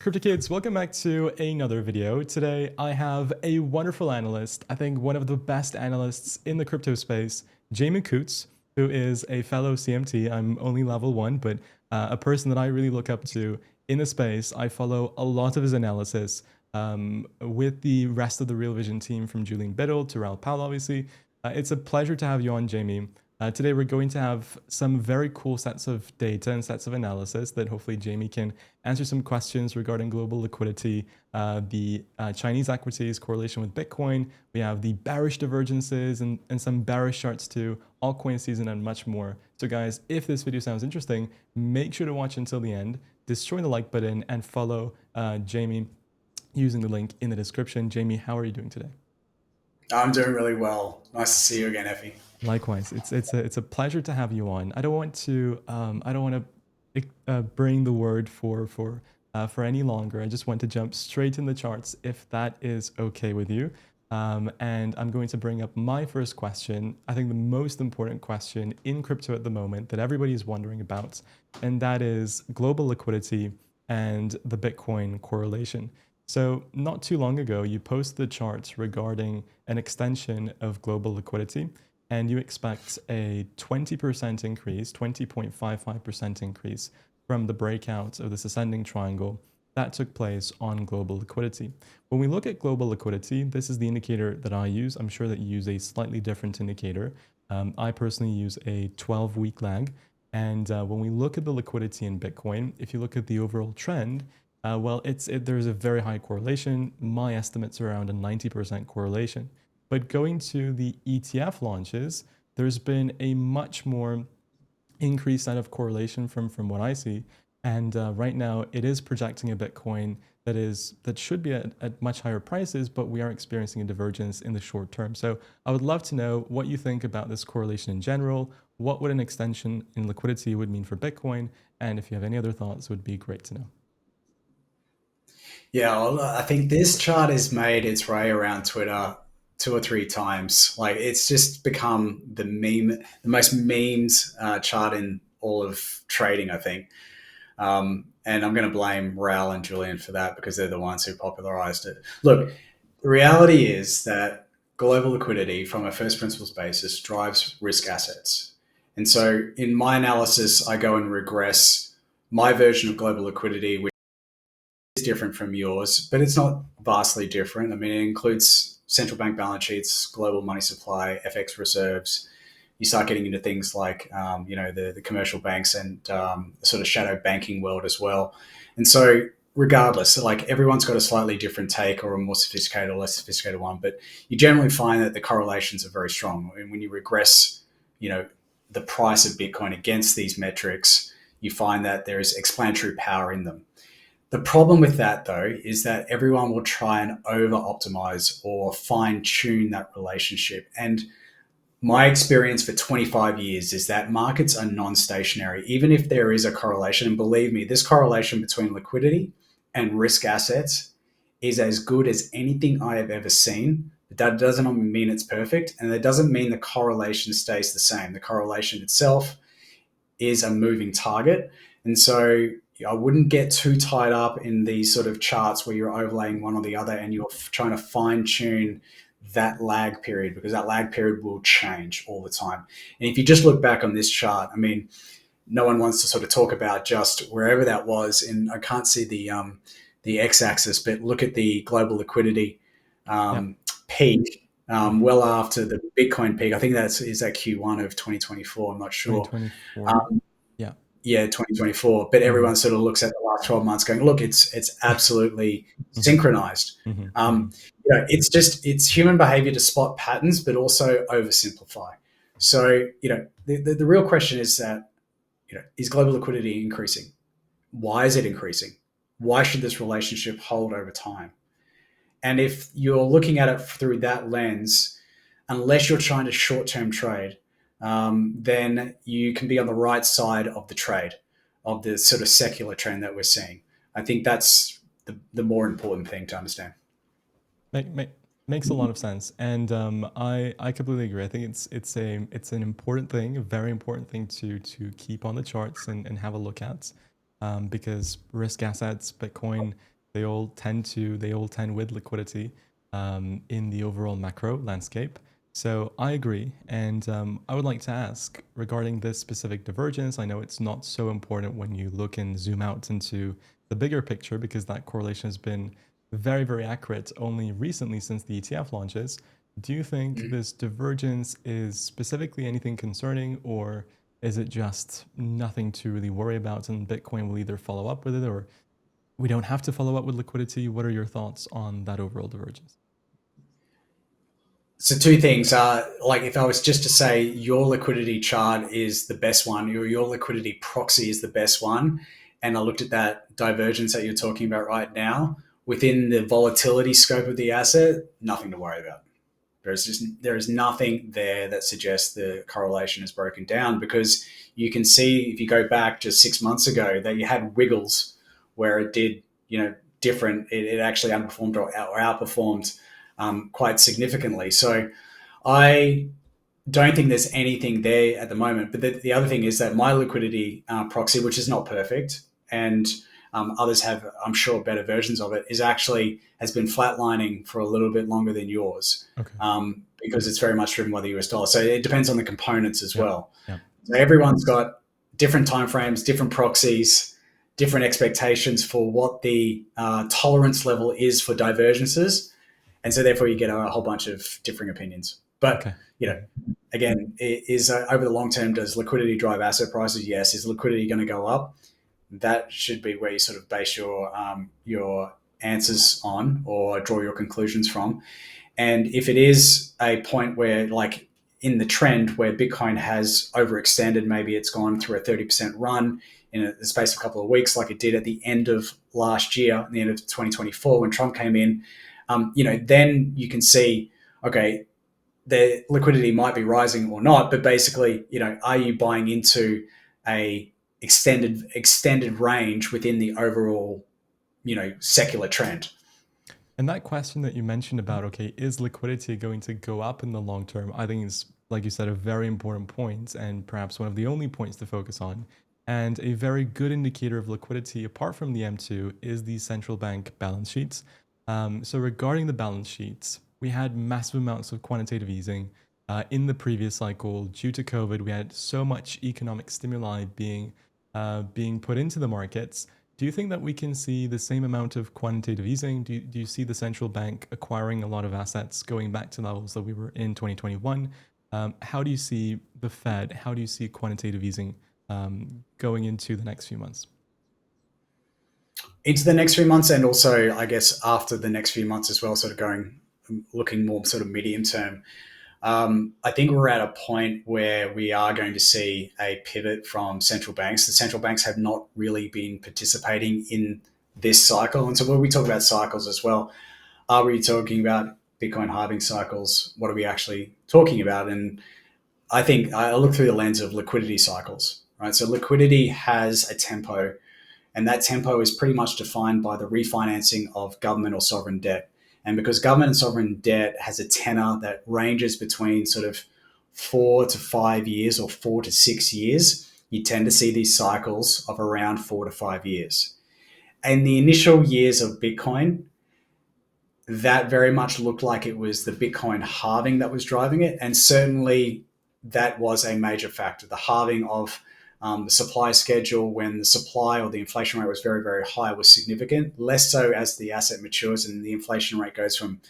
Crypto Kids, welcome back to another video. Today I have a wonderful analyst, I think one of the best analysts in the crypto space, Jamie Coutts, who is a fellow CMT. I'm only level 1, but a person that I really look up to in the space. I follow a lot of his analysis with the rest of the Real Vision team, from Julian Biddle to Raul Powell, obviously. It's a pleasure to have you on, Jamie. Today we're going to have some very cool sets of data and sets of analysis that hopefully Jamie can answer some questions regarding global liquidity, the Chinese equities correlation with Bitcoin. We have the bearish divergences and some bearish charts too, altcoin season, and much more. So guys, if this video sounds interesting, make sure to watch until the end, destroy the like button, and follow Jamie using the link in the description. Jamie, how are you doing today? I'm doing really well. Nice to see you again, Effie. Likewise, it's a pleasure to have you on. I don't want to bring the word for any longer. I just want to jump straight in the charts, if that is okay with you. And I'm going to bring up my first question. I think the most important question in crypto at the moment that everybody is wondering about, and that is global liquidity and the Bitcoin correlation. So not too long ago, you posted the charts regarding an extension of global liquidity, and you expect a 20% increase, 20.55% increase from the breakout of this ascending triangle that took place on global liquidity. When we look at global liquidity, this is the indicator that I use. I'm sure that you use a slightly different indicator. I personally use a 12-week lag. And when we look at the liquidity in Bitcoin, if you look at the overall trend, there's a very high correlation. My estimates are around a 90% correlation. But going to the ETF launches, there's been a much more increased set of correlation from what I see. And right now, it is projecting a Bitcoin that should be at much higher prices, but we are experiencing a divergence in the short term. So I would love to know what you think about this correlation in general. What would an extension in liquidity would mean for Bitcoin? And if you have any other thoughts, it would be great to know. Yeah, well, I think this chart has made its way around Twitter two or three times. Like it's just become the most memed chart in all of trading, I think. And I'm going to blame Raul and Julian for that because they're the ones who popularized it. Look, the reality is that global liquidity, from a first principles basis, drives risk assets. And so, in my analysis, I go and regress my version of global liquidity, which is different from yours, but it's not vastly different. I mean, it includes central bank balance sheets, global money supply, FX reserves. You start getting into things like, the commercial banks and the sort of shadow banking world as well. And so, regardless, like everyone's got a slightly different take or a more sophisticated or less sophisticated one, but you generally find that the correlations are very strong. And when you regress, you know, the price of Bitcoin against these metrics, you find that there is explanatory power in them. The problem with that, though, is that everyone will try and over optimize or fine tune that relationship. And my experience for 25 years is that markets are non stationary, even if there is a correlation. And believe me, this correlation between liquidity and risk assets is as good as anything I have ever seen. But that doesn't mean it's perfect. And that doesn't mean the correlation stays the same. The correlation itself is a moving target. And so I wouldn't get too tied up in these sort of charts where you're overlaying one or the other and you're trying to fine tune that lag period, because that lag period will change all the time. And if you just look back on this chart, I mean, no one wants to sort of talk about just wherever that was. And I can't see the x-axis, but look at the global liquidity Yeah. peak Mhm. well after the Bitcoin peak. I think is that Q1 of 2024. I'm not sure. 2024. Um, Yeah. yeah, 2024. But Hmm. everyone sort of looks at the last 12 months going, look, it's absolutely Hmm. synchronized. Hmm. Hmm. Um, it's human behavior to spot patterns, but also oversimplify. So, the real question is that, is global liquidity increasing? Why is it increasing? Why should this relationship hold over time? And if you're looking at it through that lens, unless you're trying to short term trade, then you can be on the right side of the trade, of the sort of secular trend that we're seeing. I think that's the more important thing to understand. Make, make, Makes a lot of sense, and I completely agree. I think it's an important thing, a very important thing to keep on the charts and have a look at. because risk assets, Bitcoin, they all tend with liquidity in the overall macro landscape. So I agree, and I would like to ask regarding this specific divergence. I know it's not so important when you look and zoom out into the bigger picture because that correlation has been very, very accurate only recently since the ETF launches. Do you think Mm. this divergence is specifically anything concerning, or is it just nothing to really worry about and Bitcoin will either follow up with it or we don't have to follow up with liquidity? What are your thoughts on that overall divergence? So two things. Like if I was just to say your liquidity chart is the best one, your liquidity proxy is the best one, and I looked at that divergence that you're talking about right now within the volatility scope of the asset, nothing to worry about. There is nothing there that suggests the correlation is broken down because you can see if you go back just 6 months ago that you had wiggles where it did different. It actually underperformed or outperformed quite significantly. So I don't think there's anything there at the moment. But the other thing is that my liquidity proxy, which is not perfect, and others have, I'm sure, better versions of it, is actually has been flatlining for a little bit longer than yours Okay. because it's very much driven by the US dollar. So it depends on the components as Yeah. well. Yeah. So everyone's got different timeframes, different proxies, different expectations for what the tolerance level is for divergences, and so therefore you get a whole bunch of differing opinions. But Okay. you know, again, is over the long term, does liquidity drive asset prices? Yes. Is liquidity going to go up? That should be where you sort of base your answers on or draw your conclusions from. And if it is a point where, like in the trend where Bitcoin has overextended, maybe it's gone through a 30% run in the space of a couple of weeks, like it did at the end of last year, at the end of 2024 when Trump came in, then you can see, okay, the liquidity might be rising or not, but basically, are you buying into a extended range within the overall, secular trend? And that question that you mentioned about, okay, is liquidity going to go up in the long term? I think is, like you said, a very important point and perhaps one of the only points to focus on. And a very good indicator of liquidity, apart from the M2, is the central bank balance sheets. So, regarding the balance sheets, we had massive amounts of quantitative easing in the previous cycle. Due to COVID, we had so much economic stimuli being put into the markets. Do you think that we can see the same amount of quantitative easing? Do you see the central bank acquiring a lot of assets going back to levels that we were in 2021? How do you see the Fed? How do you see quantitative easing going into the next few months? Into the next few months, and also, I guess, after the next few months as well, sort of looking more sort of medium term. I think we're at a point where we are going to see a pivot from central banks. The central banks have not really been participating in this cycle. And so when we talk about cycles as well, are we talking about Bitcoin halving cycles? What are we actually talking about? And I think I look through the lens of liquidity cycles, right? So liquidity has a tempo, and that tempo is pretty much defined by the refinancing of government or sovereign debt. And because government and sovereign debt has a tenor that ranges between sort of 4 to 5 years or 4 to 6 years, you tend to see these cycles of around 4 to 5 years. In the initial years of Bitcoin, that very much looked like it was the Bitcoin halving that was driving it. And certainly that was a major factor. The halving of the supply schedule when the supply or the inflation rate was very, very high was significant. Less so as the asset matures and the inflation rate goes from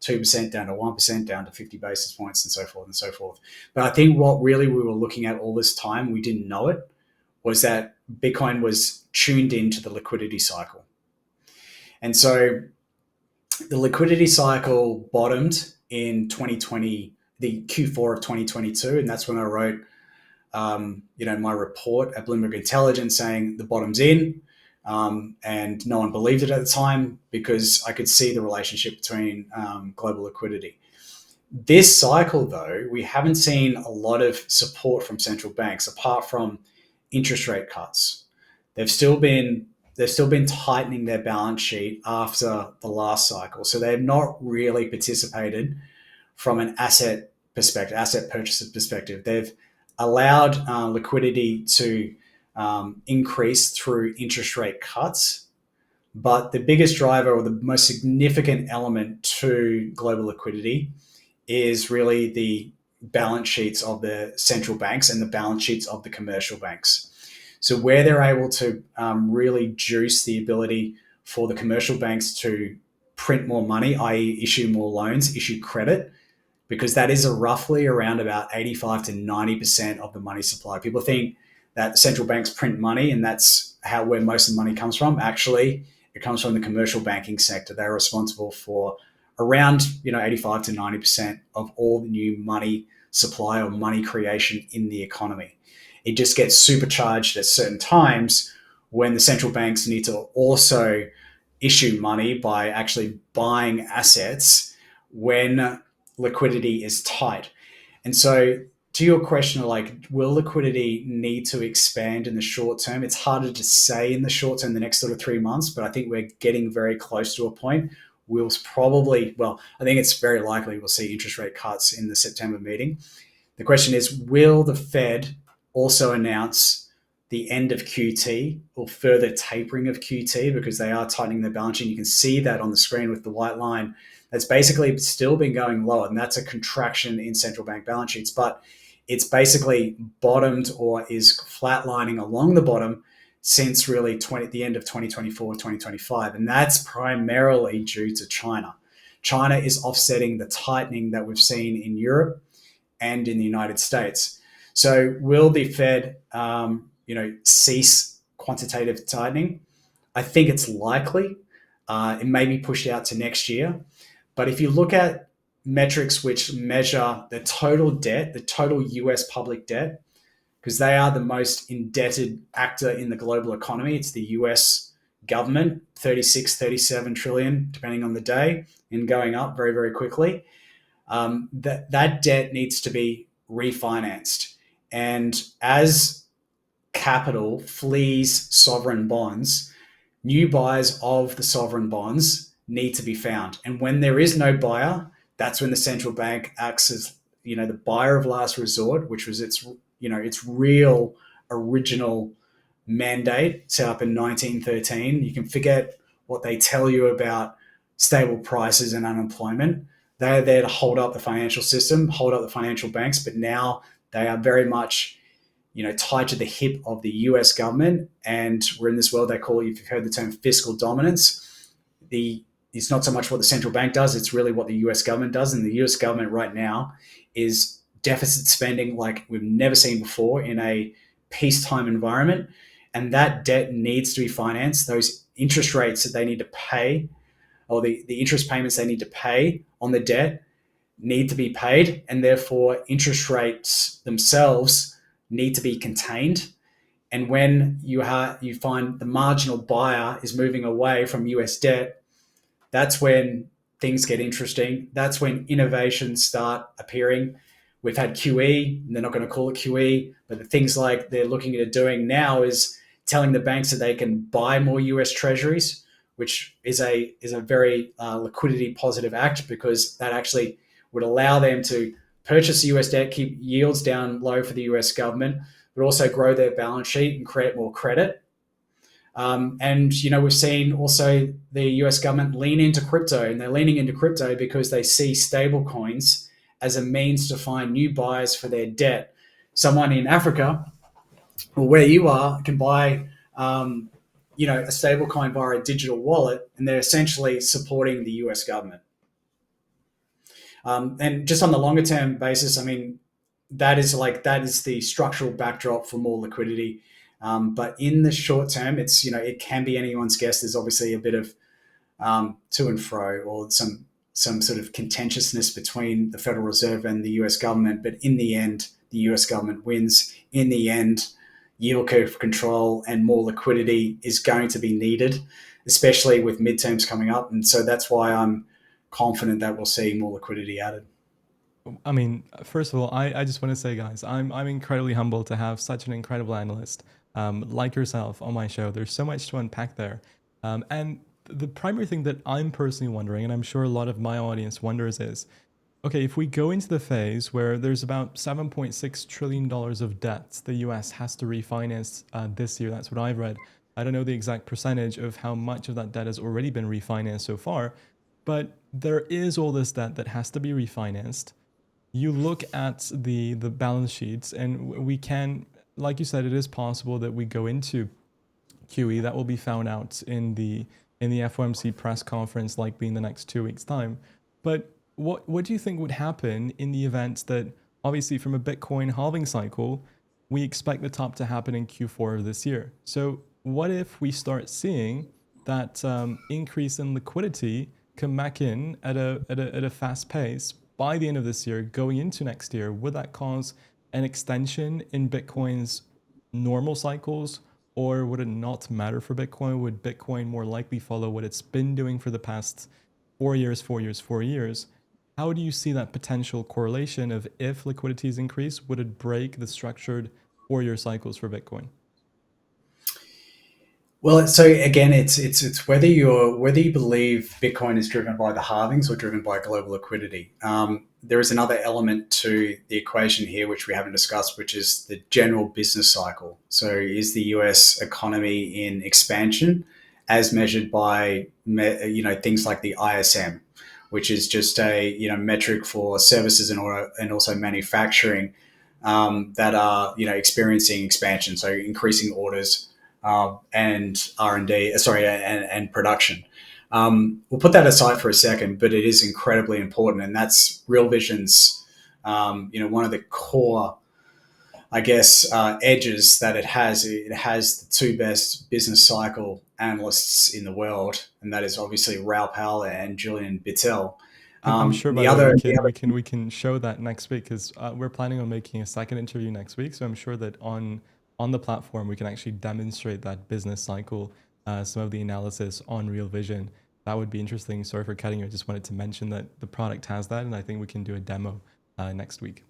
2% down to 1%, down to 50 basis points, and so forth and so forth. But I think what really we were looking at all this time, we didn't know it, was that Bitcoin was tuned into the liquidity cycle. And so the liquidity cycle bottomed in 2020, the Q4 of 2022, and that's when I wrote, my report at Bloomberg Intelligence saying the bottom's in, and no one believed it at the time because I could see the relationship between global liquidity. This cycle, though, we haven't seen a lot of support from central banks apart from interest rate cuts. They've still been they've still been tightening their balance sheet after the last cycle, so they've not really participated from an asset purchase perspective. They've allowed liquidity to increase through interest rate cuts. But the biggest driver or the most significant element to global liquidity is really the balance sheets of the central banks and the balance sheets of the commercial banks. So where they're able to really juice the ability for the commercial banks to print more money, i.e., issue more loans, issue credit, because that is roughly around about 85 to 90% of the money supply. People think that central banks print money and that's where most of the money comes from. Actually, it comes from the commercial banking sector. They're responsible for around 85 to 90% of all the new money supply or money creation in the economy. It just gets supercharged at certain times when the central banks need to also issue money by actually buying assets when liquidity is tight. And so, to your question, like, will liquidity need to expand in the short term? It's harder to say in the short term, the next sort of 3 months, but I think we're getting very close to a point. We'll probably, well, I think it's very likely we'll see interest rate cuts in the September meeting. The question is, will the Fed also announce the end of QT or further tapering of QT, because they are tightening their balance sheet? You can see that on the screen with the white line. That's basically still been going lower, and that's a contraction in central bank balance sheets. But it's basically bottomed or is flatlining along the bottom since really the end of 2024, 2025. And that's primarily due to China. China is offsetting the tightening that we've seen in Europe and in the United States. So will the Fed, cease quantitative tightening? I think it's likely. It may be pushed out to next year. But if you look at metrics which measure the total debt, the total US public debt, because they are the most indebted actor in the global economy, it's the US government, 36, 37 trillion, depending on the day, and going up very, very quickly. That debt needs to be refinanced. And as capital flees sovereign bonds, new buyers of the sovereign bonds need to be found. And when there is no buyer, that's when the central bank acts as, the buyer of last resort, which was its real original mandate set up in 1913. You can forget what they tell you about stable prices and unemployment. They are there to hold up the financial system, hold up the financial banks, but now they are very much tied to the hip of the US government. And we're in this world they call, if you've heard the term fiscal dominance, it's not so much what the central bank does, it's really what the US government does. And the US government right now is deficit spending like we've never seen before in a peacetime environment. And that debt needs to be financed. Those interest rates that they need to pay, or the interest payments they need to pay on the debt, need to be paid. And therefore, interest rates themselves need to be contained. And when you find the marginal buyer is moving away from US debt, that's when things get interesting. That's when innovations start appearing. We've had QE, and they're not going to call it QE, but the things like they're looking at doing now is telling the banks that they can buy more US treasuries, which is a very liquidity positive act, because that actually would allow them to purchase US debt, keep yields down low for the US government, but also grow their balance sheet and create more credit. And we've seen also the US government lean into crypto, and they're leaning into crypto because they see stable coins as a means to find new buyers for their debt. Someone in Africa, or where you are, can buy a stable coin via a digital wallet, and they're essentially supporting the US government. And just on the longer term basis, I mean, that is the structural backdrop for more liquidity. But in the short term, it can be anyone's guess. There's obviously a bit of to and fro, or some sort of contentiousness between the Federal Reserve and the US government. But in the end, the US government wins. In the end, yield curve control and more liquidity is going to be needed, especially with midterms coming up. And so that's why I'm confident that we'll see more liquidity added. I mean, first of all, I just want to say, guys, I'm incredibly humbled to have such an incredible analyst like yourself on my show. There's so much to unpack there. And the primary thing that I'm personally wondering, and I'm sure a lot of my audience wonders, is Okay, if we go into the phase where there's about $7.6 trillion of debt the US has to refinance this year, that's what I've read. I don't know the exact percentage of how much of that debt has already been refinanced so far, but there is all this debt that has to be refinanced. You look at the balance sheets, and we can, like you said, it is possible that we go into QE. That will be found out in the FOMC press conference, likely in the next 2 weeks' time. But what do you think would happen in the event that, obviously, from a Bitcoin halving cycle, we expect the top to happen in Q4 of this year? So what if we start seeing that increase in liquidity come back in at a fast pace by the end of this year, going into next year? Would that cause an extension in Bitcoin's normal cycles, or would it not matter for Bitcoin? Would Bitcoin more likely follow what it's been doing for the past 4 years, 4 years, 4 years? How do you see that potential correlation of, if liquidity is increased, would it break the structured 4 year cycles for Bitcoin? Well, so again, it's whether you believe Bitcoin is driven by the halvings or driven by global liquidity. There is another element to the equation here which we haven't discussed, which is the general business cycle. So, is the U.S. economy in expansion, as measured by things like the ISM, which is just a metric for services and also manufacturing that are experiencing expansion, so increasing orders and R&D, and production. We'll put that aside for a second, but it is incredibly important, and that's Real Vision's, one of the core, I guess, edges that it has. It has the two best business cycle analysts in the world, and that is obviously Raoul Pal and Julian Bittel. I'm sure. The By the way, other, we can show that next week, because we're planning on making a second interview next week. So I'm sure that on the platform we can actually demonstrate that business cycle, some of the analysis on Real Vision. That would be interesting. Sorry for cutting you. I just wanted to mention that the product has that, and I think we can do a demo next week.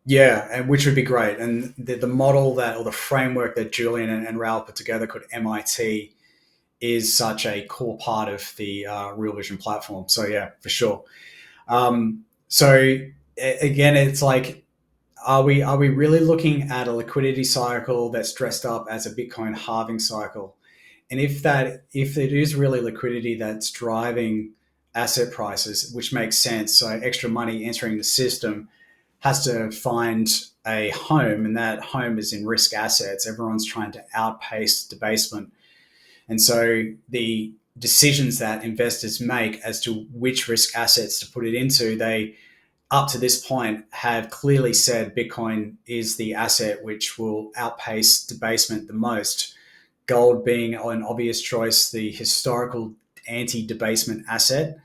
yeah, and which would be great. And the model that, or the framework that Julian and Raoul put together, called MIT, is such a core part of the Real Vision platform. So yeah, for sure. So again, it's like, are we really looking at a liquidity cycle that's dressed up as a Bitcoin halving cycle? And if it is really liquidity that's driving asset prices, which makes sense, so extra money entering the system has to find a home, and that home is in risk assets. Everyone's trying to outpace debasement, and so the decisions that investors make as to which risk assets to put it into, they, up to this point, have clearly said Bitcoin is the asset which will outpace debasement the most. Gold being an obvious choice, the historical anti-debasement asset.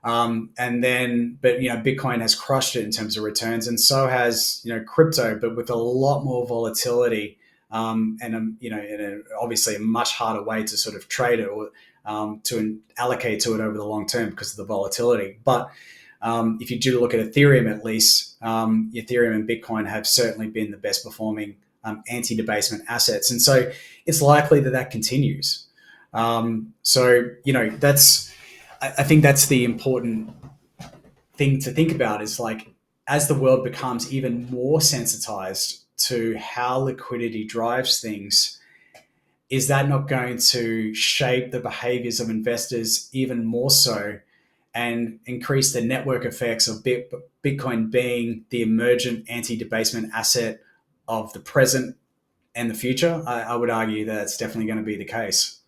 And then, but Bitcoin has crushed it in terms of returns, and so has crypto, but with a lot more volatility, and obviously a much harder way to sort of trade it, or to allocate to it over the long term because of the volatility. But if you do look at Ethereum, at least, Ethereum and Bitcoin have certainly been the best performing anti-debasement assets, and so it's likely that that continues. That's, I think that's the important thing to think about, is like, as the world becomes even more sensitized to how liquidity drives things, is that not going to shape the behaviors of investors even more so, and increase the network effects of Bitcoin being the emergent anti-debasement asset of the present and the future? I would argue that it's definitely going to be the case.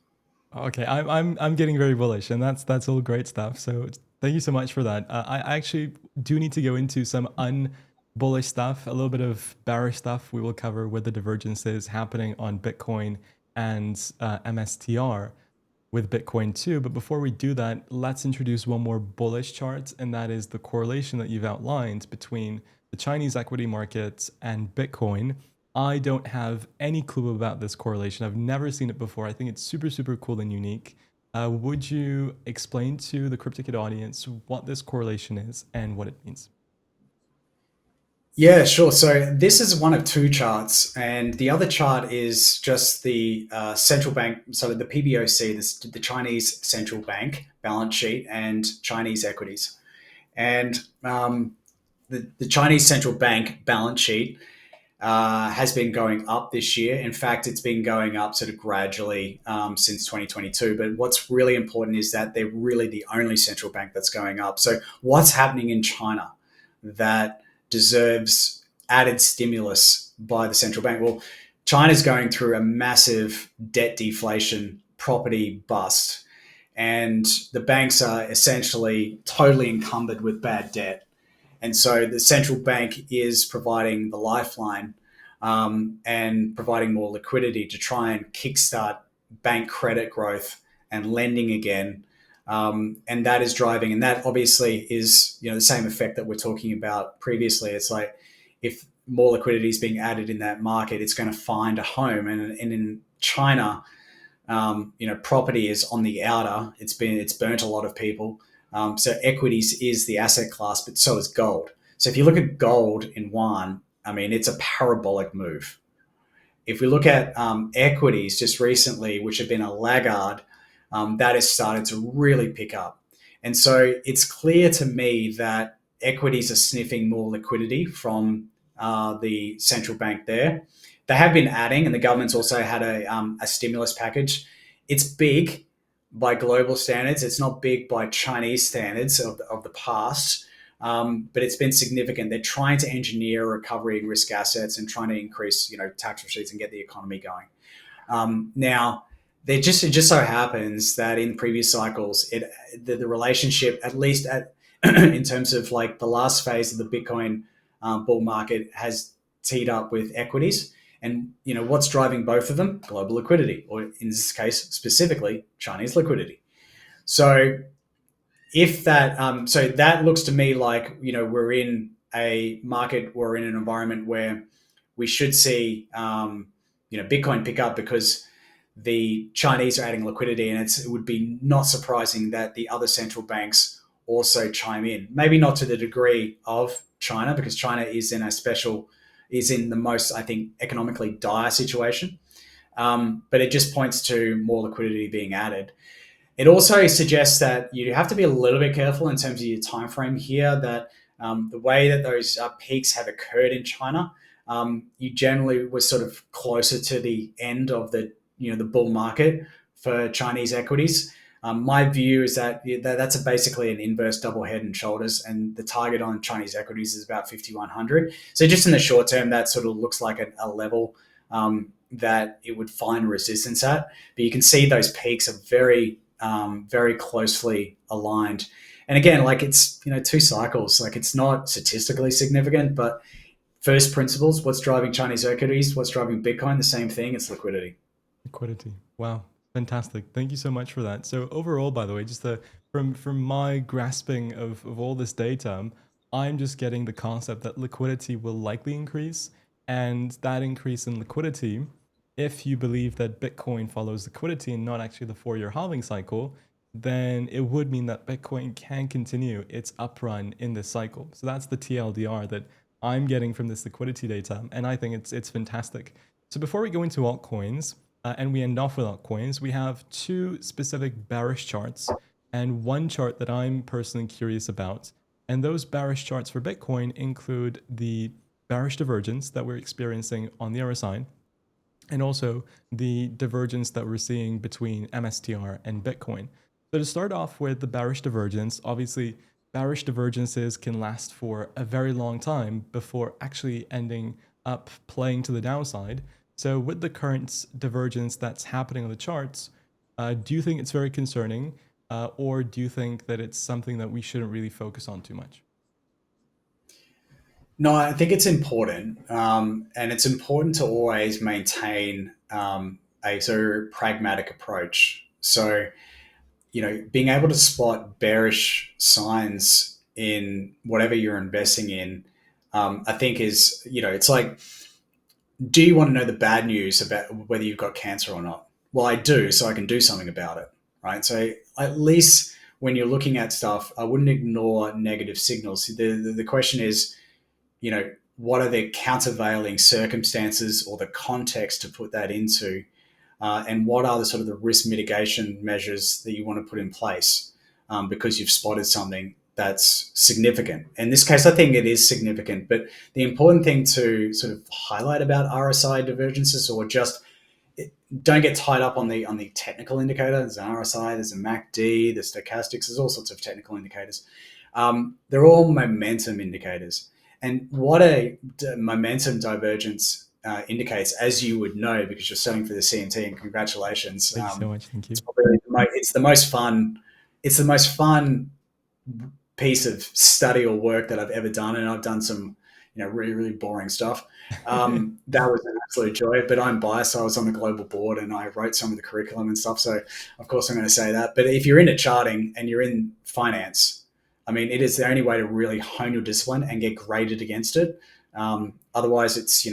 Okay, I'm getting very bullish, and that's all great stuff. So thank you so much for that. I actually do need to go into some unbullish stuff, a little bit of bearish stuff. We will cover with the divergences happening on Bitcoin and MSTR with Bitcoin too. But before we do that, let's introduce one more bullish chart, and that is the correlation that you've outlined between the Chinese equity markets and Bitcoin. I don't have any clue about this correlation. I've never seen it before. I think it's super, super cool and unique. Would you explain to the CryptoKid audience what this correlation is and what it means? Yeah, sure. So this is one of two charts, and the other chart is just the central bank, so the PBOC, the Chinese central bank balance sheet, and Chinese equities. And the Chinese central bank balance sheet has been going up this year. In fact, it's been going up sort of gradually since 2022. But what's really important is that they're really the only central bank that's going up. So, what's happening in China that deserves added stimulus by the central bank? Well, China's going through a massive debt deflation, property bust, and the banks are essentially totally encumbered with bad debt. And so the central bank is providing the lifeline and providing more liquidity to try and kickstart bank credit growth and lending again. And that is driving, and that obviously is the same effect that we're talking about previously. It's like if more liquidity is being added in that market, it's going to find a home. And in China, property is on the outer. It's burnt a lot of people. So equities is the asset class, but so is gold. So if you look at gold in yuan, I mean, it's a parabolic move. If we look at equities just recently, which have been a laggard, that has started to really pick up. And so it's clear to me that equities are sniffing more liquidity from the central bank there. They have been adding, and the government's also had a stimulus package. It's big by global standards. It's not big by Chinese standards of the past, but it's been significant. They're trying to engineer recovery in risk assets and trying to increase, tax receipts and get the economy going. Now, it just so happens that in previous cycles, the relationship, at least in terms of like the last phase of the Bitcoin bull market, has teed up with equities. And what's driving both of them? Global liquidity, or in this case specifically, Chinese liquidity. So if that, so that looks to me like we're in a market, we're in an environment where we should see Bitcoin pick up because the Chinese are adding liquidity, and it would be not surprising that the other central banks also chime in. Maybe not to the degree of China, because China is in the most, I think, economically dire situation. But it just points to more liquidity being added. It also suggests that you have to be a little bit careful in terms of your time frame here. That the way that those peaks have occurred in China, you generally were sort of closer to the end of the bull market for Chinese equities. My view is that that's basically an inverse double head and shoulders, and the target on Chinese equities is about 5,100. So just in the short term, that sort of looks like a level that it would find resistance at. But you can see those peaks are very closely aligned. And again, like it's two cycles. Like it's not statistically significant, but first principles: what's driving Chinese equities? What's driving Bitcoin? The same thing. It's liquidity. Liquidity. Wow, fantastic. Thank you so much for that. So overall, by the way, just from my grasping of all this data, I'm just getting the concept that liquidity will likely increase, and that increase in liquidity, if you believe that Bitcoin follows liquidity and not actually the 4-year halving cycle, then it would mean that Bitcoin can continue its uprun in this cycle. So that's the TLDR that I'm getting from this liquidity data, and I think it's fantastic. So before we go into altcoins, and we end off with altcoins, we have two specific bearish charts and one chart that I'm personally curious about. And those bearish charts for Bitcoin include the bearish divergence that we're experiencing on the RSI, and also the divergence that we're seeing between MSTR and Bitcoin. So to start off with the bearish divergence, obviously bearish divergences can last for a very long time before actually ending up playing to the downside. So with the current divergence that's happening on the charts, do you think it's very concerning, or do you think that it's something that we shouldn't really focus on too much? No, I think it's important, and it's important to always maintain a sort of pragmatic approach. So, being able to spot bearish signs in whatever you're investing in, I think is, it's like, do you want to know the bad news about whether you've got cancer or not? Well, I do, so I can do something about it, right? So at least when you're looking at stuff, I wouldn't ignore negative signals. The question is, what are the countervailing circumstances or the context to put that into? And what are the sort of the risk mitigation measures that you want to put in place because you've spotted something? that's significant. In this case, I think it is significant. But the important thing to sort of highlight about RSI divergences, or just don't get tied up on the technical indicator. There's an RSI, there's a MACD, there's stochastics, there's all sorts of technical indicators. They're all momentum indicators. And what a momentum divergence indicates, as you would know, because you're studying for the CMT, and congratulations. Thank you so much. Thank It's you. probably it's the most fun. It's the most fun piece of study or work that I've ever done, and I've done some, really boring stuff. That was an absolute joy. But I'm biased. I was on the global board, and I wrote some of the curriculum and stuff. So of course I'm going to say that. But if you're into charting and you're in finance, I mean, it is the only way to really hone your discipline and get graded against it. Otherwise, it's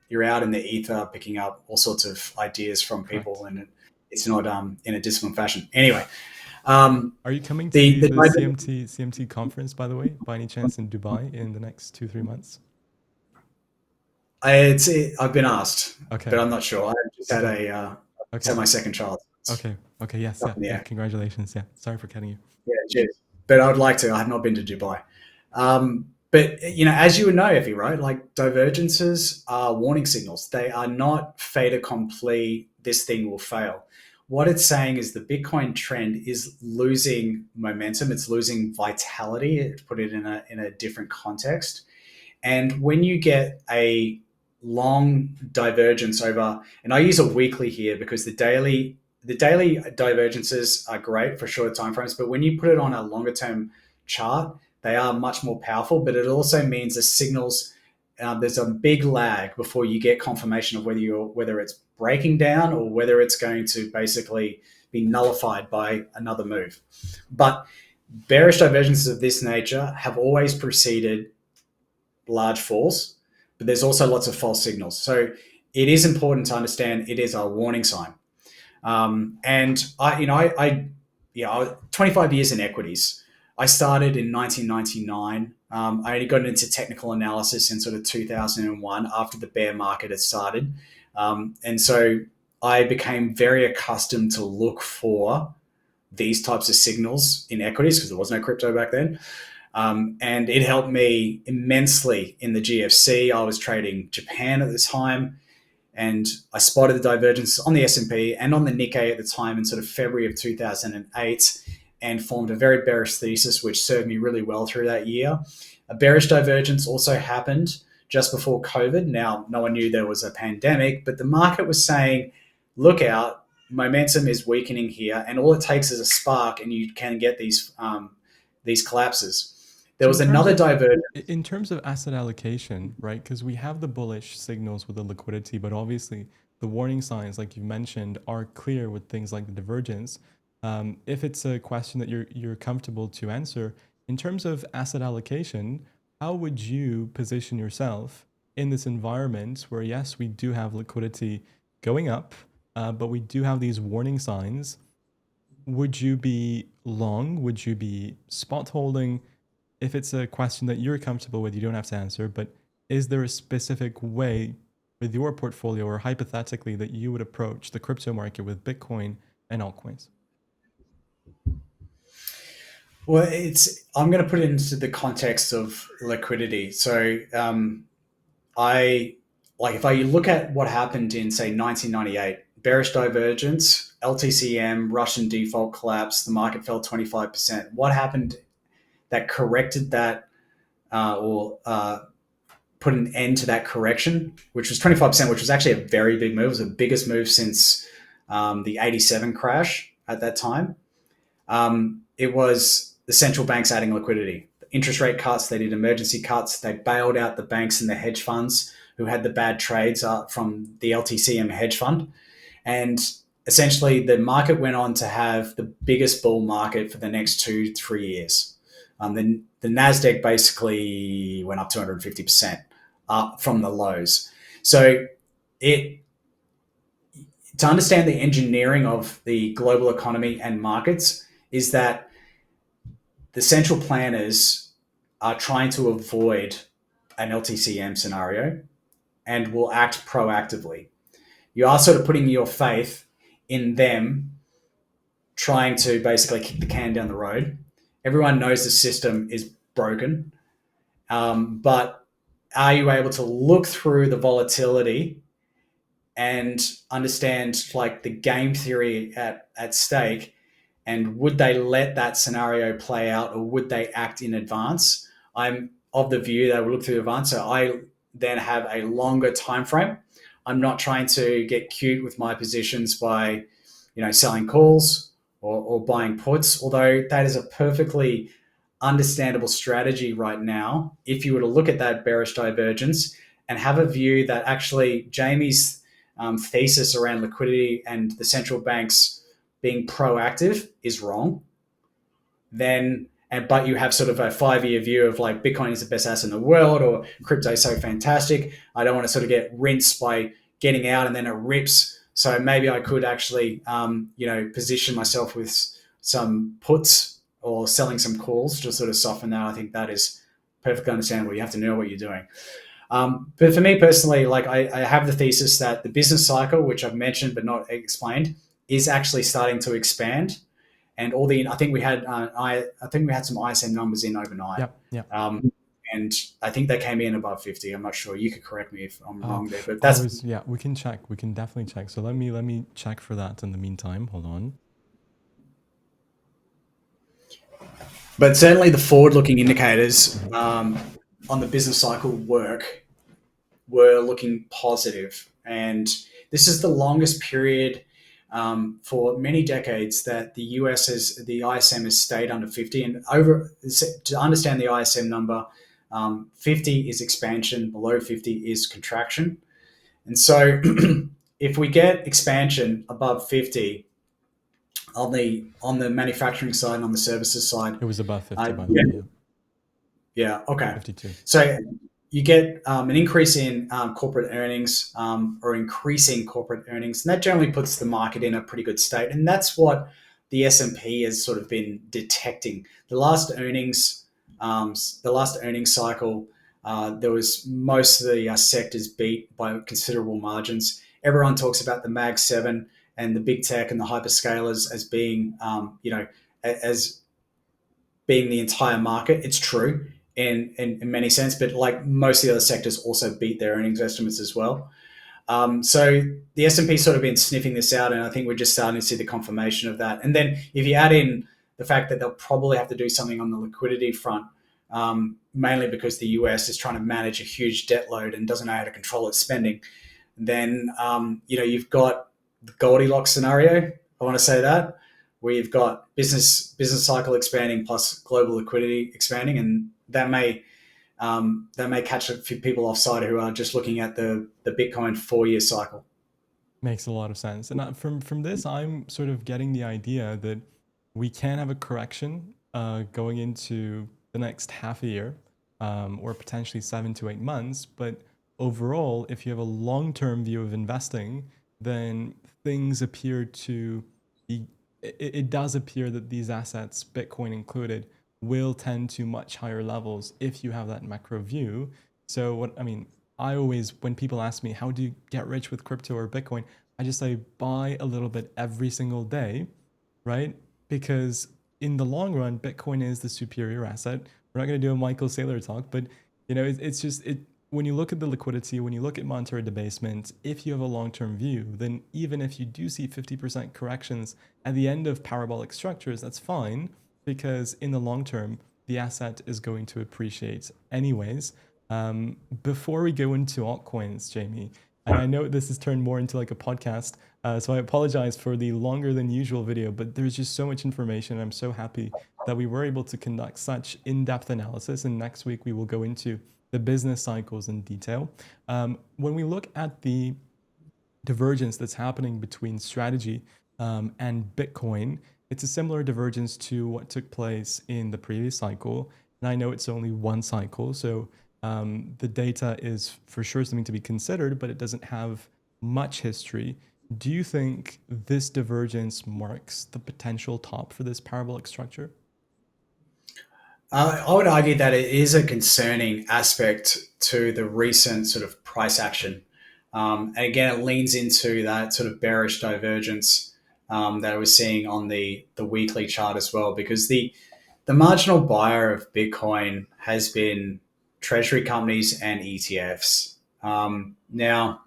you're out in the ether picking up all sorts of ideas from Correct. people, and it's not in a disciplined fashion. Anyway, um, Are you coming to the the CMT conference, by the way, by any chance, in Dubai in the next 2-3 months? I've been asked, but Okay. I'm not sure. I just had Okay. just had Okay. my second child. It's Okay. Okay. Yes. up Yeah. in the Yeah. air. Congratulations. Yeah. Sorry for cutting you. Yeah, cheers. But I'd like to. I have not been to Dubai. But as you would know, Effie, right? Like, divergences are warning signals. They are not fait accompli. This thing will fail. What it's saying is the Bitcoin trend is losing momentum. It's losing vitality. To put it in a different context. And when you get a long divergence over, and I use a weekly here because the daily divergences are great for short time frames, but when you put it on a longer term chart, they are much more powerful. But it also means the signals, there's a big lag before you get confirmation of whether it's breaking down or whether it's going to basically be nullified by another move. But bearish divergences of this nature have always preceded large falls, but there's also lots of false signals. So it is important to understand it is a warning sign. And I was 25 years in equities. I started in 1999. I only got into technical analysis in sort of 2001 after the bear market had started. And so I became very accustomed to look for these types of signals in equities because there was no crypto back then. And it helped me immensely in the GFC. I was trading Japan at the time, and I spotted the divergence on the S&P and on the Nikkei at the time in sort of February of 2008, and formed a very bearish thesis, which served me really well through that year. A bearish divergence also happened just before COVID. Now, no one knew there was a pandemic, but the market was saying, look out, momentum is weakening here, and all it takes is a spark, and you can get these collapses. There So was another divergence. in terms of asset allocation, right? Because we have the bullish signals with the liquidity, but obviously the warning signs, like you mentioned, are clear with things like the divergence. If it's a question that you're comfortable to answer, in terms of asset allocation, how would you position yourself in this environment where, yes, we do have liquidity going up, but we do have these warning signs? Would you be long? Would you be spot holding? If it's a question that you're comfortable with, you don't have to answer, but is there a specific way with your portfolio or hypothetically that you would approach the crypto market with Bitcoin and altcoins? Well, I'm going to put it into the context of liquidity. So, I like, if I look at what happened in, say, 1998, bearish divergence, LTCM, Russian default collapse, the market fell 25%. What happened that corrected that, or put an end to that correction, which was 25%, which was actually a very big move. It was the biggest move since the 87 crash at that time. It was the central banks adding liquidity. Interest rate cuts, they did emergency cuts, they bailed out the banks and the hedge funds who had the bad trades from the LTCM hedge fund. And essentially, the market went on to have the biggest bull market for the next 2-3 years. The NASDAQ basically went up 250% from the lows. So it to understand the engineering of the global economy and markets is that the central planners are trying to avoid an LTCM scenario and will act proactively. You are sort of putting your faith in them trying to basically kick the can down the road. Everyone knows the system is broken, but are you able to look through the volatility and understand like the game theory at stake, and would they let that scenario play out, or would they act in advance? I'm of the view that we look through advance, so I then have a longer time frame. I'm not trying to get cute with my positions by, selling calls or buying puts, although that is a perfectly understandable strategy right now. If you were to look at that bearish divergence and have a view that actually Jamie's thesis around liquidity and the central banks being proactive is wrong, then but you have sort of a 5 year view of like Bitcoin is the best asset in the world, or crypto is so fantastic, I don't want to sort of get rinsed by getting out and then it rips. So maybe I could actually, position myself with some puts or selling some calls to sort of soften that. I think that is perfectly understandable. You have to know what you're doing. But for me personally, like I have the thesis that the business cycle, which I've mentioned but not explained, is actually starting to expand. And all the I think we had I think we had some ISM numbers in overnight, Yep, yep. and I think they came in above 50. I'm not sure. You could correct me if I'm Uh, wrong there, but I that's. was yeah. We can check. We can definitely check. So let me check for that in the meantime. Hold on. But certainly the forward-looking indicators Mhm. on the business cycle were looking positive, and this is the longest period for many decades that the ISM has stayed under 50. And over to understand the ISM number, 50 is expansion, below 50 is contraction. And so, if we get expansion above 50 on the manufacturing side and on the services side, It was above 50, by the yeah, way. Yeah, yeah, okay. 52. So you get an increase in corporate earnings, or increasing corporate earnings, and that generally puts the market in a pretty good state. And that's what the S&P has sort of been detecting. The last earnings cycle, there was most of the sectors beat by considerable margins. Everyone talks about the Mag Seven and the big tech and the hyperscalers as being, as being the entire market. It's true in many sense, but like most of the other sectors also beat their earnings estimates as well. So the S&P sort of been sniffing this out, and I think we're just starting to see the confirmation of that. And then if you add in the fact that they'll probably have to do something on the liquidity front, mainly because the US is trying to manage a huge debt load and doesn't know how to control its spending, then you've got the Goldilocks scenario. I want to say that where you've got business cycle expanding plus global liquidity expanding, and that may catch a few people offside who are just looking at the Bitcoin 4 year cycle. Makes a lot of sense. And from this, I'm sort of getting the idea that we can have a correction going into the next half a year, or potentially 7 to 8 months. But overall, if you have a long-term view of investing, then things appear to be. It does appear that these assets, Bitcoin included, will tend to much higher levels if you have that macro view. So what I mean, I always, when people ask me, how do you get rich with crypto or Bitcoin? I just say, buy a little bit every single day, right? Because in the long run, Bitcoin is the superior asset. We're not going to do a Michael Saylor talk, but it's just it. When you look at the liquidity, when you look at monetary debasement, if you have a long-term view, then even if you do see 50% corrections at the end of parabolic structures, that's fine, because in the long term, the asset is going to appreciate anyways. Before we go into altcoins, Jamie, and I know this has turned more into like a podcast, so I apologize for the longer than usual video, but there's just so much information. I'm so happy that we were able to conduct such in-depth analysis, and next week we will go into the business cycles in detail. When we look at the divergence that's happening between strategy and Bitcoin, it's a similar divergence to what took place in the previous cycle. And I know it's only one cycle, so the data is for sure something to be considered, but it doesn't have much history. Do you think this divergence marks the potential top for this parabolic structure? I would argue that it is a concerning aspect to the recent sort of price action. And again, it leans into that sort of bearish divergence that I was seeing on the weekly chart as well, because the marginal buyer of Bitcoin has been Treasury companies and ETFs. Now,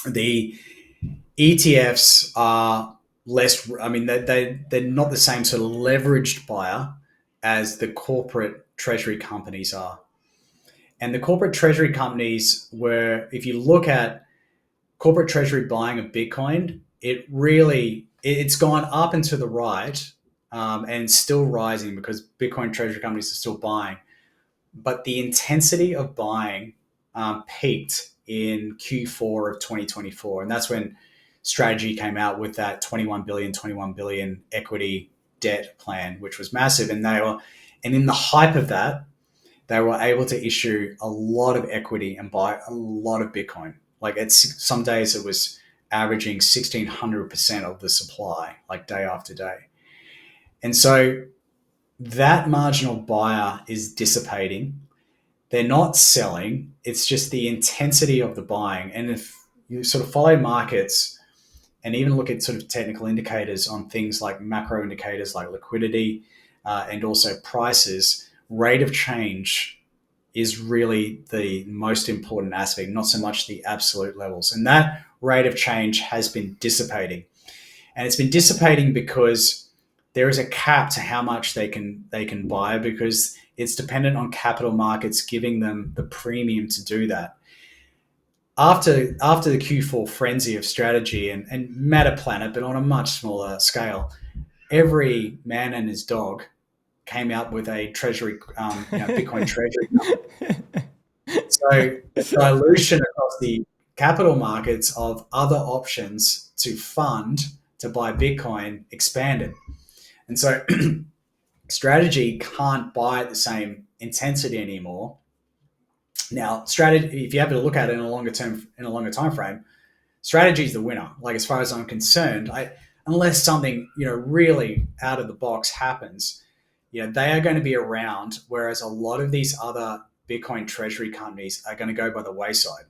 the ETFs are less, I mean, they're not the same sort of leveraged buyer as the corporate Treasury companies are. And the corporate Treasury companies were, if you look at corporate Treasury buying of Bitcoin, it's gone up and to the right, and still rising because Bitcoin Treasury companies are still buying. But the intensity of buying peaked in Q4 of 2024. And that's when Strategy came out with that 21 billion equity debt plan, which was massive. And in the hype of that, they were able to issue a lot of equity and buy a lot of Bitcoin. Like some days it was averaging 1,600% of the supply, like day after day. And so that marginal buyer is dissipating. They're not selling. It's just the intensity of the buying. And if you sort of follow markets and even look at sort of technical indicators on things like macro indicators like liquidity, and also prices, rate of change is really the most important aspect, not so much the absolute levels. And that rate of change has been dissipating. And it's been dissipating because there is a cap to how much they can buy, because it's dependent on capital markets giving them the premium to do that. After the Q4 frenzy of Strategy and Meta Planet, but on a much smaller scale, every man and his dog came out with a treasury, Bitcoin treasury company. So the dilution across the capital markets of other options to fund to buy Bitcoin expanded. And so Strategy can't buy at the same intensity anymore. Now, Strategy, if you have to look at it in a longer time frame, Strategy is the winner. Like, as far as I'm concerned, unless something really out of the box happens, they are going to be around. Whereas a lot of these other Bitcoin treasury companies are going to go by the wayside.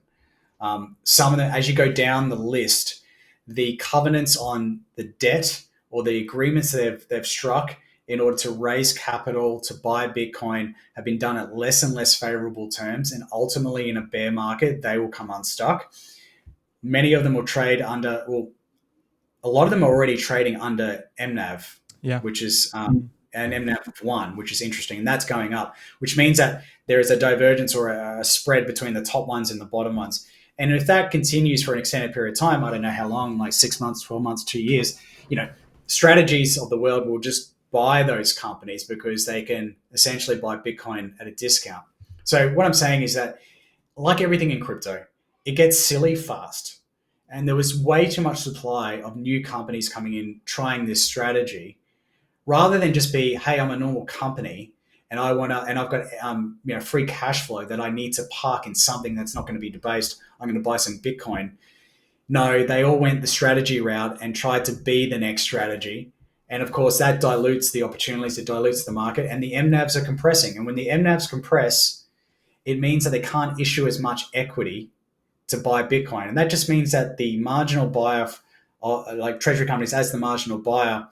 Some of them, as you go down the list, the covenants on the debt or the agreements they've struck in order to raise capital to buy Bitcoin have been done at less and less favorable terms. And ultimately, in a bear market, they will come unstuck. Many of them will trade under, well, a lot of them are already trading under MNAV, Yeah. which is an MNAV of 1, which is interesting. And that's going up, which means that there is a divergence or a spread between the top ones and the bottom ones. And if that continues for an extended period of time, I don't know how long, like 6 months, 12 months, 2 years, strategies of the world will just buy those companies because they can essentially buy Bitcoin at a discount. So what I'm saying is that, like everything in crypto, it gets silly fast. And there was way too much supply of new companies coming in trying this strategy, rather than just be, hey, I'm a normal company and I've got free cash flow that I need to park in something that's not going to be debased. I'm going to buy some Bitcoin. No, they all went the strategy route and tried to be the next strategy. And of course, that dilutes the opportunities, it dilutes the market, and the MNAVs are compressing. And when the MNAVs compress, it means that they can't issue as much equity to buy Bitcoin. And that just means that the marginal buyer, like treasury companies as the marginal buyer,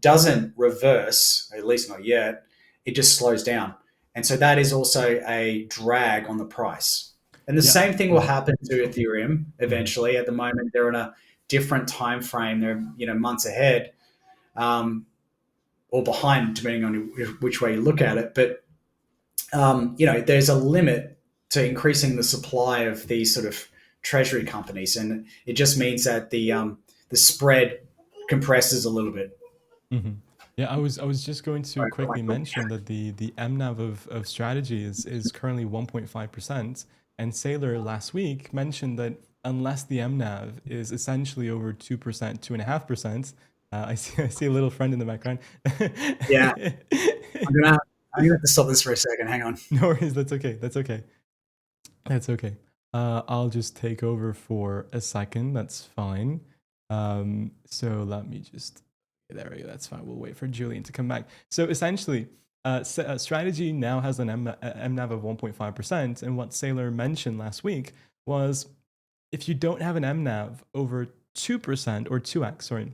doesn't reverse, at least not yet. It just slows down. And so that is also a drag on the price. And the Yeah. same thing will happen to Ethereum eventually. At the moment, they're in a different time frame. They're months ahead, or behind, depending on which way you look at it. But there's a limit to increasing the supply of these sort of treasury companies, and it just means that the spread compresses a little bit. Mm-hmm. Yeah, I was just going to quickly mention that the MNAV of strategy is currently 1.5%, and Saylor last week mentioned that unless the MNAV is essentially over 2%, 2.5%, I see a little friend in the background. Yeah, I'm gonna have to stop this for a second. Hang on. No worries, that's okay. That's okay. That's okay. I'll just take over for a second. That's fine. So let me just. There we go. That's fine. We'll wait for Julian to come back. So essentially, strategy now has an MNAV of 1.5%. And what Saylor mentioned last week was, if you don't have an MNAV over 2% or 2x, sorry,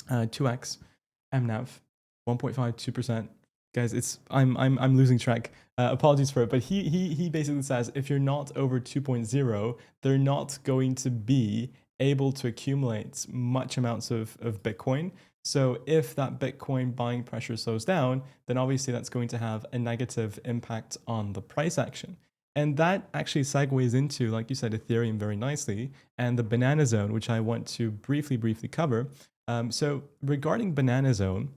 2x MNAV, 1.5, 2%, Guys, it's I'm losing track. Apologies for it, but he basically says if you're not over 2.0, they're not going to be able to accumulate much amounts of Bitcoin. So if that Bitcoin buying pressure slows down, then obviously that's going to have a negative impact on the price action. And that actually segues into, like you said, Ethereum very nicely, and the banana zone, which I want to briefly cover. So regarding banana zone,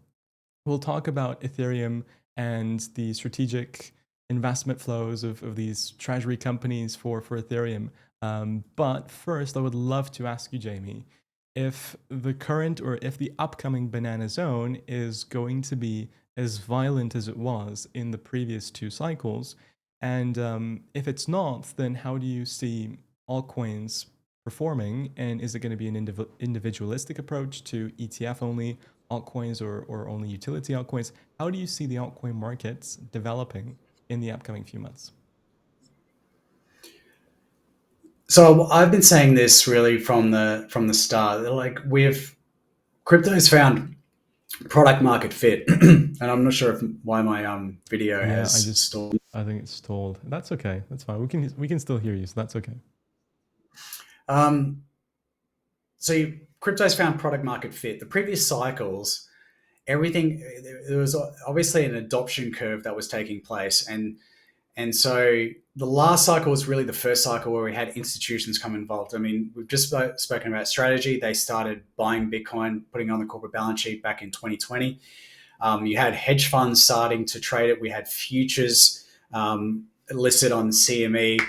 we'll talk about Ethereum and the strategic investment flows of these treasury companies for Ethereum. But first, I would love to ask you, Jamie, if the current or if the upcoming banana zone is going to be as violent as it was in the previous two cycles. And if it's not, then how do you see altcoins performing? And is it going to be an individualistic approach to ETF only altcoins or only utility altcoins? How do you see the altcoin markets developing in the upcoming few months? So I've been saying this really from the start. Like we've crypto's found product market fit, and I'm not sure if why my video Yeah, has stalled. I think it's stalled. That's okay. That's fine. We can still hear you, so that's okay. Um, crypto's found product market fit. The previous cycles, everything there was obviously an adoption curve that was taking place, and so the last cycle was really the first cycle where we had institutions come involved. I mean, we've just spoken about strategy. They started buying Bitcoin, putting it on the corporate balance sheet back in 2020. You had hedge funds starting to trade it. We had futures listed on CME.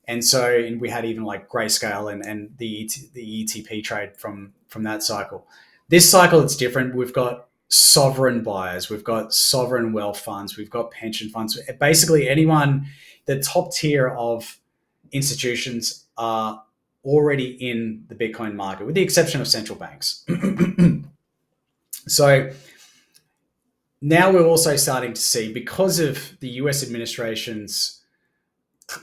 And we had even like Grayscale and the ETP trade from that cycle. This cycle, it's different. We've got sovereign buyers, we've got sovereign wealth funds, we've got pension funds. Basically, anyone, the top tier of institutions are already in the Bitcoin market, with the exception of central banks. So now we're also starting to see, because of the US administration's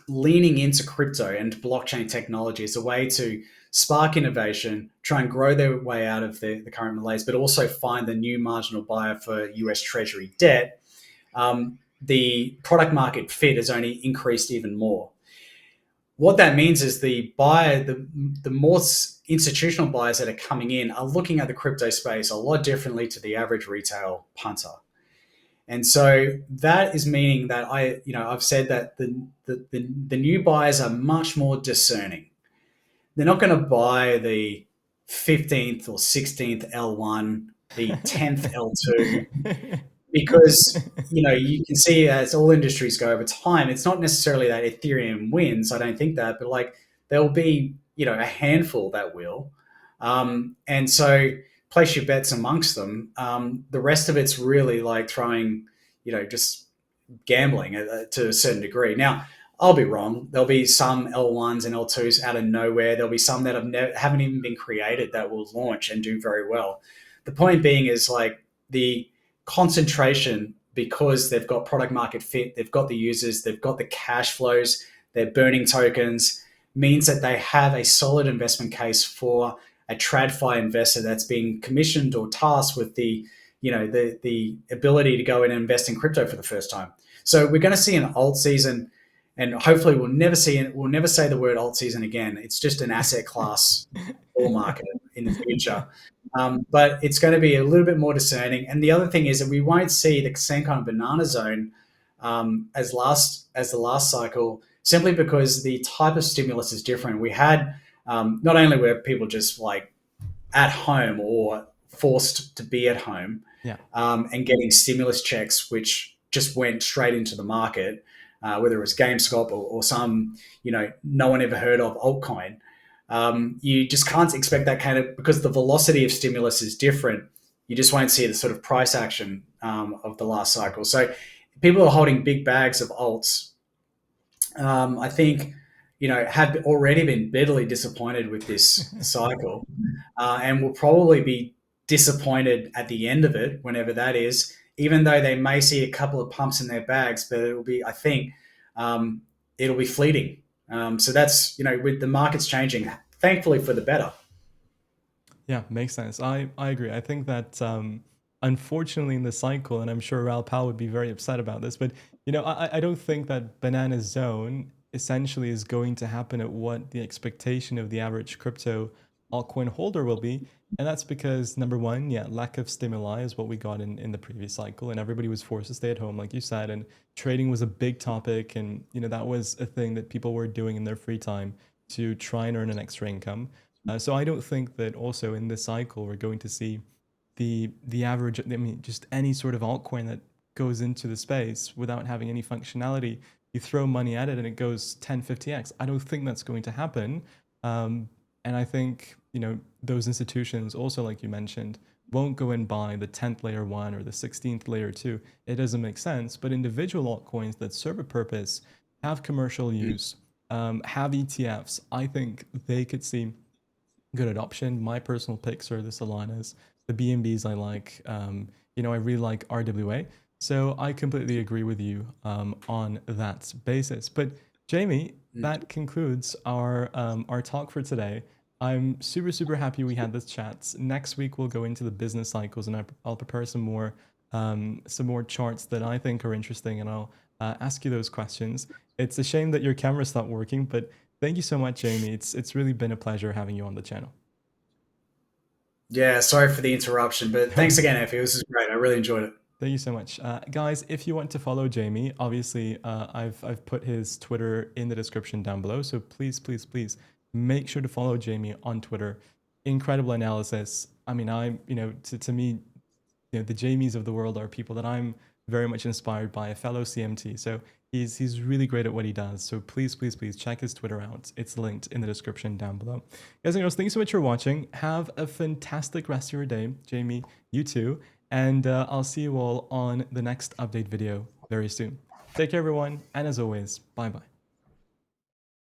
leaning into crypto and blockchain technology as a way to spark innovation, try and grow their way out of the current malaise, but also find the new marginal buyer for US Treasury debt, the product market fit has only increased even more. What that means is the more institutional buyers that are coming in are looking at the crypto space a lot differently to the average retail punter. And so that is meaning that I've said that the new buyers are much more discerning. They're not going to buy the 15th or 16th L1, the 10th L2, because you can see as all industries go over time, it's not necessarily that Ethereum wins. I don't think that, but like there'll be a handful that will, and so place your bets amongst them. The rest of it's really like throwing, just gambling to a certain degree. Now, I'll be wrong. There'll be some L1s and L2s out of nowhere. There'll be some that haven't even been created that will launch and do very well. The point being is like the concentration, because they've got product market fit, they've got the users, they've got the cash flows, they're burning tokens, means that they have a solid investment case for a TradFi investor that's being commissioned or tasked with the ability to go in and invest in crypto for the first time. So we're going to see an alt season, and hopefully we'll never say the word alt season again. It's just an asset class bull market in the future. But it's going to be a little bit more discerning. And the other thing is that we won't see the same kind of banana zone as the last cycle, simply because the type of stimulus is different. We had not only were people just like at home or forced to be at home, Yeah. and getting stimulus checks, which just went straight into the market, whether it was GameStop or some, no one ever heard of altcoin. You just can't expect that kind of, because the velocity of stimulus is different. You just won't see the sort of price action of the last cycle. So people are holding big bags of alts. I think, have already been bitterly disappointed with this cycle, and will probably be disappointed at the end of it, whenever that is, even though they may see a couple of pumps in their bags, but it'll be, I think, it'll be fleeting. So that's, with the markets changing, thankfully for the better. Yeah, makes sense. I agree. I think that unfortunately in the cycle, and I'm sure Raoul Pal would be very upset about this, but I don't think that banana zone essentially is going to happen at what the expectation of the average crypto altcoin holder will be. And that's because number one, yeah, lack of stimuli is what we got in the previous cycle, and everybody was forced to stay at home, like you said, and trading was a big topic, and that was a thing that people were doing in their free time to try and earn an extra income. So I don't think that also in this cycle we're going to see the average. I mean, just any sort of altcoin that goes into the space without having any functionality, you throw money at it and it goes 10, 50x. I don't think that's going to happen. And I think those institutions also, like you mentioned, won't go and buy the 10th layer one or the 16th layer two. It doesn't make sense. But individual altcoins that serve a purpose, have commercial use, have ETFs, I think they could see good adoption. My personal picks are the Solanas, the BNBs I like. I really like RWA. So I completely agree with you on that basis. But Jamie, that concludes our talk for today. I'm super super happy we had this chat. Next week we'll go into the business cycles, and I'll prepare some more charts that I think are interesting, and I'll ask you those questions. It's a shame that your camera stopped working, but thank you so much, Jamie. It's really been a pleasure having you on the channel. Yeah, sorry for the interruption, but thanks again, Effie. This is great. I really enjoyed it. Thank you so much, guys. If you want to follow Jamie, obviously I've put his Twitter in the description down below. So please, please, please make sure to follow Jamie on Twitter. Incredible analysis. I mean, I'm to me, the Jamies of the world are people that I'm very much inspired by, a fellow CMT. So he's really great at what he does. So please, please, please check his Twitter out. It's linked in the description down below. Guys and girls, thank you so much for watching. Have a fantastic rest of your day. Jamie, you too. And I'll see you all on the next update video very soon. Take care, everyone. And as always, bye-bye.